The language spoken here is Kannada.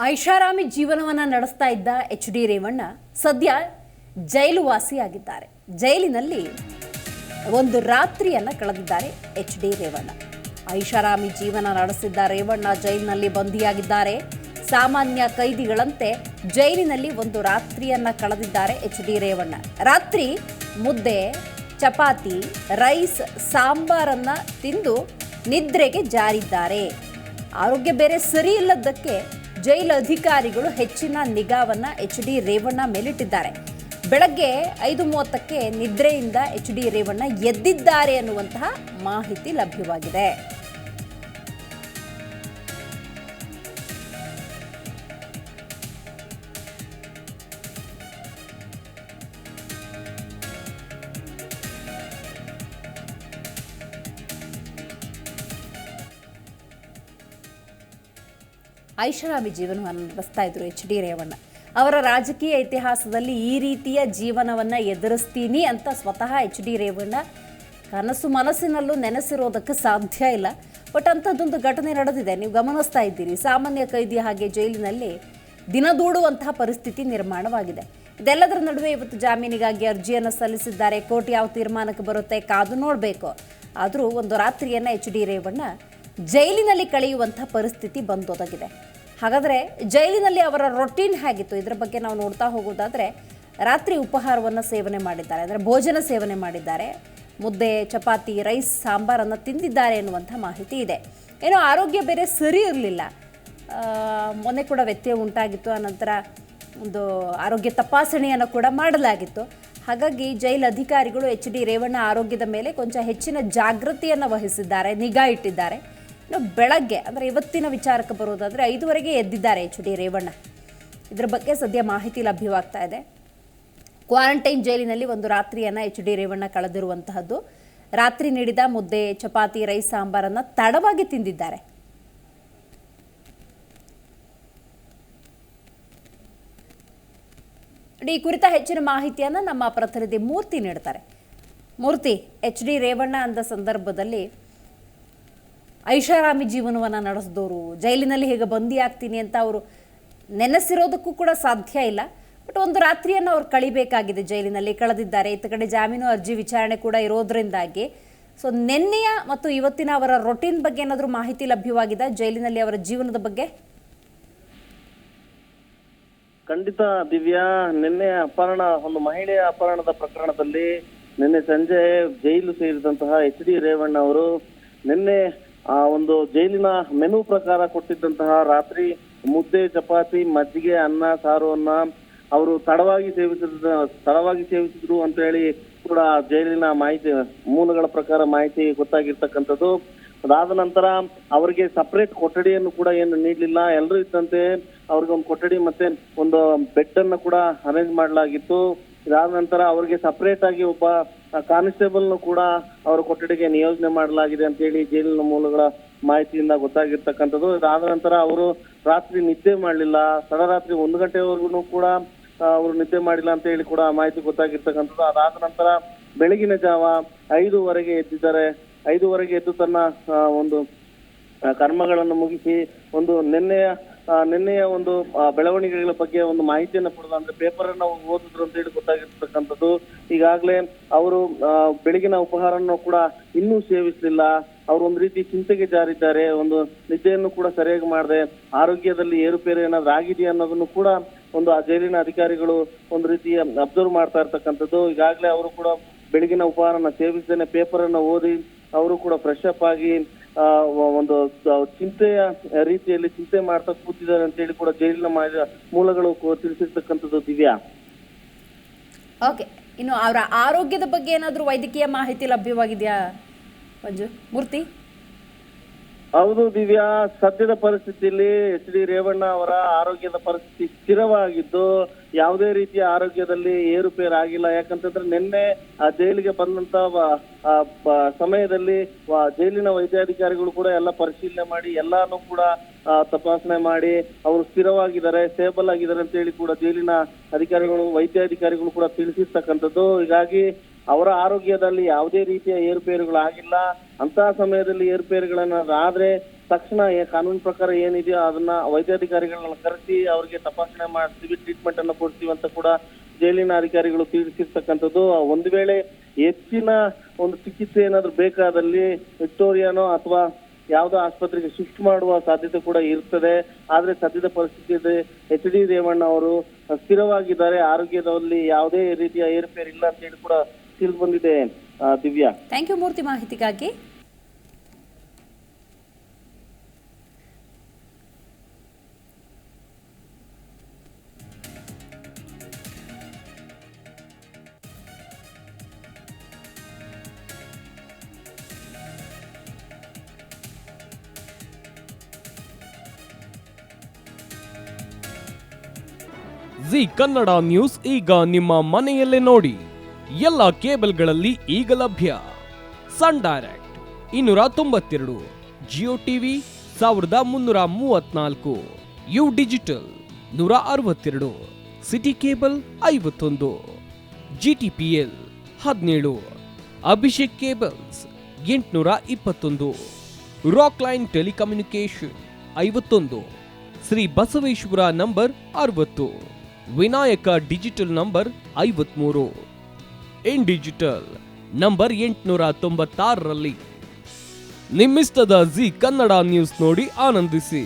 ಐಷಾರಾಮಿ ಜೀವನವನ್ನು ನಡೆಸ್ತಾ ಇದ್ದ ಎಚ್.ಡಿ. ರೇವಣ್ಣ ಸದ್ಯ ಜೈಲು ವಾಸಿಯಾಗಿದ್ದಾರೆ. ಜೈಲಿನಲ್ಲಿ ಒಂದು ರಾತ್ರಿಯನ್ನು ಕಳೆದಿದ್ದಾರೆ ಎಚ್.ಡಿ. ರೇವಣ್ಣ. ಐಷಾರಾಮಿ ಜೀವನ ನಡೆಸಿದ್ದ ರೇವಣ್ಣ ಜೈಲಿನಲ್ಲಿ ಬಂಧಿಯಾಗಿದ್ದಾರೆ. ಸಾಮಾನ್ಯ ಕೈದಿಗಳಂತೆ ಜೈಲಿನಲ್ಲಿ ಒಂದು ರಾತ್ರಿಯನ್ನು ಕಳೆದಿದ್ದಾರೆ ಎಚ್.ಡಿ. ರೇವಣ್ಣ. ರಾತ್ರಿ ಮುದ್ದೆ, ಚಪಾತಿ, ರೈಸ್, ಸಾಂಬಾರನ್ನು ತಿಂದು ನಿದ್ರೆಗೆ ಜಾರಿದ್ದಾರೆ. ಆರೋಗ್ಯ ಬೇರೆ ಸರಿ ಇಲ್ಲದಕ್ಕೆ ಜೈಲು ಅಧಿಕಾರಿಗಳು ಹೆಚ್ಚಿನ ನಿಗಾವನ್ನು ಎಚ್.ಡಿ. ರೇವಣ್ಣ ಮೇಲಿಟ್ಟಿದ್ದಾರೆ. ಬೆಳಗ್ಗೆ 5:30ಕ್ಕೆ ನಿದ್ರೆಯಿಂದ ಎಚ್.ಡಿ. ರೇವಣ್ಣ ಎದ್ದಿದ್ದಾರೆ ಅನ್ನುವಂತಹ ಮಾಹಿತಿ ಲಭ್ಯವಾಗಿದೆ. ಐಷಾರಾಮಿ ಜೀವನವನ್ನು ನಡೆಸ್ತಾ ಇದ್ರು ಎಚ್.ಡಿ. ರೇವಣ್ಣ. ಅವರ ರಾಜಕೀಯ ಇತಿಹಾಸದಲ್ಲಿ ಈ ರೀತಿಯ ಜೀವನವನ್ನು ಎದುರಿಸ್ತೀನಿ ಅಂತ ಸ್ವತಃ ಎಚ್.ಡಿ. ರೇವಣ್ಣ ಕನಸು ಮನಸ್ಸಿನಲ್ಲೂ ನೆನೆಸಿರೋದಕ್ಕೆ ಸಾಧ್ಯ ಇಲ್ಲ. ಬಟ್ ಅಂಥದ್ದೊಂದು ಘಟನೆ ನಡೆದಿದೆ. ನೀವು ಗಮನಿಸ್ತಾ ಇದ್ದೀರಿ, ಸಾಮಾನ್ಯ ಕೈದಿ ಹಾಗೆ ಜೈಲಿನಲ್ಲಿ ದಿನದೂಡುವಂತಹ ಪರಿಸ್ಥಿತಿ ನಿರ್ಮಾಣವಾಗಿದೆ. ಇದೆಲ್ಲದರ ನಡುವೆ ಇವತ್ತು ಜಾಮೀನಿಗಾಗಿ ಅರ್ಜಿಯನ್ನು ಸಲ್ಲಿಸಿದ್ದಾರೆ. ಕೋರ್ಟ್ ಯಾವ ತೀರ್ಮಾನಕ್ಕೆ ಬರುತ್ತೆ ಕಾದು ನೋಡಬೇಕು. ಆದರೂ ಒಂದು ರಾತ್ರಿಯನ್ನು ಎಚ್.ಡಿ. ರೇವಣ್ಣ ಜೈಲಿನಲ್ಲಿ ಕಳೆಯುವಂಥ ಪರಿಸ್ಥಿತಿ ಬಂದೊದಗಿದೆ. ಹಾಗಾದರೆ ಜೈಲಿನಲ್ಲಿ ಅವರ ರೊಟೀನ್ ಹೇಗಿತ್ತು ಇದರ ಬಗ್ಗೆ ನಾವು ನೋಡ್ತಾ ಹೋಗೋದಾದರೆ, ರಾತ್ರಿ ಉಪಹಾರವನ್ನು ಸೇವನೆ ಮಾಡಿದ್ದಾರೆ, ಅಂದರೆ ಭೋಜನ ಸೇವನೆ ಮಾಡಿದ್ದಾರೆ. ಮುದ್ದೆ, ಚಪಾತಿ, ರೈಸ್, ಸಾಂಬಾರನ್ನು ತಿಂದಿದ್ದಾರೆ ಎನ್ನುವಂಥ ಮಾಹಿತಿ ಇದೆ. ಏನೋ ಆರೋಗ್ಯ ಬೇರೆ ಸರಿ ಇರಲಿಲ್ಲ, ಮೊನ್ನೆ ಕೂಡ ವ್ಯತ್ಯಯ ಉಂಟಾಗಿತ್ತು. ಆನಂತರ ಒಂದು ಆರೋಗ್ಯ ತಪಾಸಣೆಯನ್ನು ಕೂಡ ಮಾಡಲಾಗಿತ್ತು. ಹಾಗಾಗಿ ಜೈಲು ಅಧಿಕಾರಿಗಳು ಎಚ್.ಡಿ. ರೇವಣ್ಣ ಆರೋಗ್ಯದ ಮೇಲೆ ಕೊಂಚ ಹೆಚ್ಚಿನ ಜಾಗೃತಿಯನ್ನು ವಹಿಸಿದ್ದಾರೆ, ನಿಗಾ ಇಟ್ಟಿದ್ದಾರೆ. ಇನ್ನು ಬೆಳಗ್ಗೆ ಅಂದರೆ ಇವತ್ತಿನ ವಿಚಾರಕ್ಕೆ ಬರೋದಾದರೆ 5:00ಗೆ ಎದ್ದಿದ್ದಾರೆ ಎಚ್.ಡಿ. ರೇವಣ್ಣ. ಇದರ ಬಗ್ಗೆ ಸದ್ಯ ಮಾಹಿತಿ ಲಭ್ಯವಾಗ್ತಾ ಇದೆ. ಕ್ವಾರಂಟೈನ್ ಜೈಲಿನಲ್ಲಿ ಒಂದು ರಾತ್ರಿಯನ್ನು ಎಚ್.ಡಿ. ರೇವಣ್ಣ ಕಳೆದಿರುವಂತಹದ್ದು. ರಾತ್ರಿ ನೀಡಿದ ಮುದ್ದೆ, ಚಪಾತಿ, ರೈಸ್, ಸಾಂಬಾರನ್ನು ತಡವಾಗಿ ತಿಂದಿದ್ದಾರೆ. ಈ ಕುರಿತ ಹೆಚ್ಚಿನ ಮಾಹಿತಿಯನ್ನು ನಮ್ಮ ಪ್ರತಿನಿಧಿ ಮೂರ್ತಿ ನೀಡ್ತಾರೆ. ಮೂರ್ತಿ, ಎಚ್.ಡಿ. ರೇವಣ್ಣ ಅಂದ ಸಂದರ್ಭದಲ್ಲಿ ಐಷಾರಾಮಿ ಜೀವನವನ್ನು ನಡೆಸಿದವರು, ಜೈಲಿನಲ್ಲಿ ಹೇಗೆ ಬಂದಿ ಆಗ್ತೀನಿ ಅಂತ ಅವರು ನೆನೆಸಿರೋದಕ್ಕೂ ಕೂಡ ಸಾಧ್ಯ ಇಲ್ಲ. ಬಟ್ ಒಂದು ರಾತ್ರಿಯನ್ನು ಅವ್ರು ಕಳಿಬೇಕಾಗಿದೆ, ಜೈಲಿನಲ್ಲಿ ಕಳೆದಿದ್ದಾರೆ. ಇತ್ತ ಕಡೆ ಜಾಮೀನು ಅರ್ಜಿ ವಿಚಾರಣೆ ಕೂಡ ಇರೋದ್ರಿಂದಾಗಿ ಸೊ ನಿನ್ನೆಯ ಮತ್ತು ಇವತ್ತಿನ ಅವರ ರೊಟೀನ್ ಬಗ್ಗೆ ಏನಾದರೂ ಮಾಹಿತಿ ಲಭ್ಯವಾಗಿದೆ ಜೈಲಿನಲ್ಲಿ ಅವರ ಜೀವನದ ಬಗ್ಗೆ? ಖಂಡಿತ ದಿವ್ಯಾ, ನಿನ್ನೆ ಅಪಹರಣ, ಒಂದು ಮಹಿಳೆಯ ಅಪಹರಣದ ಪ್ರಕರಣದಲ್ಲಿ ನಿನ್ನೆ ಸಂಜೆ ಜೈಲು ಸೇರಿದಂತಹ ಎಚ್.ಡಿ. ರೇವಣ್ಣ ಅವರು ನಿನ್ನೆ ಒಂದು ಜೈಲಿನ ಮೆನು ಪ್ರಕಾರ ಕೊಟ್ಟಿದ್ದಂತಹ ರಾತ್ರಿ ಮುದ್ದೆ, ಚಪಾತಿ, ಮಜ್ಜಿಗೆ, ಅನ್ನ, ಸಾರುವನ್ನ ಅವರು ತಡವಾಗಿ ಸೇವಿಸಿದ್ರು ಅಂತ ಹೇಳಿ ಕೂಡ ಜೈಲಿನ ಮಾಹಿತಿ, ಮೂಲಗಳ ಪ್ರಕಾರ ಮಾಹಿತಿ ಗೊತ್ತಾಗಿರ್ತಕ್ಕಂಥದ್ದು. ಅದಾದ ನಂತರ ಅವರಿಗೆ ಸಪರೇಟ್ ಕೊಠಡಿಯನ್ನು ಕೂಡ ಏನು ನೀಡಲಿಲ್ಲ. ಎಲ್ಲರೂ ಇದ್ದಂತೆ ಅವ್ರಿಗೆ ಒಂದು ಕೊಠಡಿ ಮತ್ತೆ ಒಂದು ಬೆಡ್ ಅನ್ನು ಕೂಡ ಅರೇಂಜ್ ಮಾಡಲಾಗಿತ್ತು. ಇದಾದ ನಂತರ ಅವರಿಗೆ ಸಪರೇಟ್ ಆಗಿ ಒಬ್ಬ ಕಾನ್ಸ್ಟೇಬಲ್ ಕೂಡ ಅವರ ಕೊಠಡಿಗೆ ನಿಯೋಜನೆ ಮಾಡಲಾಗಿದೆ ಅಂತ ಹೇಳಿ ಜೈಲಿನ ಮೂಲಗಳ ಮಾಹಿತಿಯಿಂದ ಗೊತ್ತಾಗಿರ್ತಕ್ಕಂಥದ್ದು. ಇದಾದ ನಂತರ ಅವರು ರಾತ್ರಿ ನಿದ್ದೆ ಮಾಡಲಿಲ್ಲ. ತಡರಾತ್ರಿ 1 ಗಂಟೆವರೆಗೂ ಕೂಡ ಅವರು ನಿದ್ದೆ ಮಾಡಿಲ್ಲ ಅಂತ ಹೇಳಿ ಕೂಡ ಮಾಹಿತಿ ಗೊತ್ತಾಗಿರ್ತಕ್ಕಂಥದ್ದು. ಅದಾದ ನಂತರ ಬೆಳಗಿನ ಜಾವ 5:00ಗೆ ಎದ್ದಿದ್ದಾರೆ. 5:00ಗೆ ಎದ್ದು ತನ್ನ ಒಂದು ಕರ್ಮಗಳನ್ನು ಮುಗಿಸಿ ಒಂದು ನಿನ್ನೆಯ ಒಂದು ಬೆಳವಣಿಗೆಗಳ ಬಗ್ಗೆ ಒಂದು ಮಾಹಿತಿಯನ್ನು ಪಡೆದ, ಅಂದ್ರೆ ಪೇಪರ್ ಅನ್ನ ಓದಿದ್ರು ಅಂತ ಹೇಳಿ ಗೊತ್ತಾಗಿರ್ತಕ್ಕಂಥದ್ದು. ಈಗಾಗಲೇ ಅವರು ಬೆಳಗಿನ ಉಪಹಾರವನ್ನು ಕೂಡ ಇನ್ನೂ ಸೇವಿಸಲಿಲ್ಲ. ಅವರು ಒಂದು ರೀತಿ ಚಿಂತೆಗೆ ಜಾರಿದ್ದಾರೆ. ಒಂದು ನಿದ್ದೆಯನ್ನು ಕೂಡ ಸರಿಯಾಗಿ ಮಾಡದೆ ಆರೋಗ್ಯದಲ್ಲಿ ಏರುಪೇರು ಏನಾದ್ರು ಆಗಿದೆಯಾ ಅನ್ನೋದನ್ನು ಕೂಡ ಒಂದು ಆ ಜೈಲಿನ ಅಧಿಕಾರಿಗಳು ಒಂದು ರೀತಿಯ ಅಬ್ಸರ್ವ್ ಮಾಡ್ತಾ ಇರ್ತಕ್ಕಂಥದ್ದು. ಈಗಾಗಲೇ ಅವರು ಕೂಡ ಬೆಳಗಿನ ಉಪಹಾರನ ಸೇವಿಸದೇನೆ ಪೇಪರ್ ಅನ್ನ ಓದಿ ಅವರು ಕೂಡ ಫ್ರೆಶ್ ಅಪ್ ಆಗಿ ಒಂದು ಚಿಂತೆಯ ರೀತಿಯಲ್ಲಿ ಚಿಂತೆ ಮಾಡ್ತಾ ಕೂತಿದ್ದಾರೆ ಅಂತ ಹೇಳಿ ಕೂಡ ಜೈಲಿನ ಮೂಲಗಳು ತಿಳಿಸಿರ್ತಕ್ಕಂಥದ್ದು. ದಿವ್ಯಾ, ಓಕೆ, ಇನ್ನು ಅವರ ಆರೋಗ್ಯದ ಬಗ್ಗೆ ಏನಾದರೂ ವೈದ್ಯಕೀಯ ಮಾಹಿತಿ ಲಭ್ಯವಾಗಿದೆಯಾ ಮಂಜು? ಮೂರ್ತಿ? ಹೌದು ದಿವ್ಯಾ, ಸದ್ಯದ ಪರಿಸ್ಥಿತಿಯಲ್ಲಿ ಎಚ್.ಡಿ. ರೇವಣ್ಣ ಅವರ ಆರೋಗ್ಯದ ಪರಿಸ್ಥಿತಿ ಸ್ಥಿರವಾಗಿದ್ದು ಯಾವುದೇ ರೀತಿಯ ಆರೋಗ್ಯದಲ್ಲಿ ಏರುಪೇರು ಆಗಿಲ್ಲ. ಯಾಕಂತಂದ್ರೆ ನಿನ್ನೆ ಜೈಲಿಗೆ ಬಂದಂತ ಸಮಯದಲ್ಲಿ ಜೈಲಿನ ವೈದ್ಯಾಧಿಕಾರಿಗಳು ಕೂಡ ಎಲ್ಲ ಪರಿಶೀಲನೆ ಮಾಡಿ ಎಲ್ಲಾನು ಕೂಡ ತಪಾಸಣೆ ಮಾಡಿ ಅವರು ಸ್ಥಿರವಾಗಿದ್ದಾರೆ, ಸ್ಟೇಬಲ್ ಆಗಿದ್ದಾರೆ ಅಂತ ಹೇಳಿ ಕೂಡ ಜೈಲಿನ ಅಧಿಕಾರಿಗಳು, ವೈದ್ಯಾಧಿಕಾರಿಗಳು ಕೂಡ ತಿಳಿಸಿರ್ತಕ್ಕಂಥದ್ದು. ಹೀಗಾಗಿ ಅವರ ಆರೋಗ್ಯದಲ್ಲಿ ಯಾವುದೇ ರೀತಿಯ ಏರುಪೇರುಗಳಾಗಿಲ್ಲ. ಅಂತಹ ಸಮಯದಲ್ಲಿ ಏರುಪೇರುಗಳನ್ನ ಆದ್ರೆ ತಕ್ಷಣ ಕಾನೂನು ಪ್ರಕಾರ ಏನಿದೆಯೋ ಅದನ್ನ ವೈದ್ಯಾಧಿಕಾರಿಗಳನ್ನ ಕರೆಸಿ ಅವ್ರಿಗೆ ತಪಾಸಣೆ ಮಾಡ್ತೀವಿ, ಟ್ರೀಟ್ಮೆಂಟ್ ಅನ್ನು ಕೊಡ್ತೀವಿ ಅಂತ ಕೂಡ ಜೈಲಿನ ಅಧಿಕಾರಿಗಳು ತಿಳಿಸಿರ್ತಕ್ಕಂಥದ್ದು. ಒಂದು ವೇಳೆ ಹೆಚ್ಚಿನ ಒಂದು ಚಿಕಿತ್ಸೆ ಏನಾದ್ರು ಬೇಕಾದಲ್ಲಿ ವಿಕ್ಟೋರಿಯಾನೋ ಅಥವಾ ಯಾವುದೋ ಆಸ್ಪತ್ರೆಗೆ ಶಿಫ್ಟ್ ಮಾಡುವ ಸಾಧ್ಯತೆ ಕೂಡ ಇರ್ತದೆ. ಆದ್ರೆ ಸದ್ಯದ ಪರಿಸ್ಥಿತಿ ಎಚ್ ಡಿ ರೇವಣ್ಣ ಅವರು ಸ್ಥಿರವಾಗಿದ್ದಾರೆ, ಆರೋಗ್ಯದಲ್ಲಿ ಯಾವುದೇ ರೀತಿಯ ಏರುಪೇರು ಇಲ್ಲ ಅಂತ ಹೇಳಿ ಕೂಡ ತಿಳಿದು ಬಂದಿದೆ. ದಿವ್ಯಾ, ಥ್ಯಾಂಕ್ ಯು ಮೂರ್ತಿ ಮಾಹಿತಿಗಾಗಿ. ಜಿ ಕನ್ನಡ ನ್ಯೂಸ್ ಈಗ ನಿಮ್ಮ ಮನೆಯಲ್ಲೇ ನೋಡಿ. ಎಲ್ಲ ಕೇಬಲ್ಗಳಲ್ಲಿ ಈಗ ಲಭ್ಯ. Sun direct 292, Jio TV 1334, U digital 162, city cable 51, GTPL 17, Abhishek cables 821, rock line telecommunication 51, Shri Basaveshwara number 60, Vinayaka digital number 53, in digital number 896ರಲ್ಲಿ. ನಿಮ್ಮಿಸ್ತದ ಜಿ ಕನ್ನಡ ನ್ಯೂಸ್ ನೋಡಿ ಆನಂದಿಸಿ.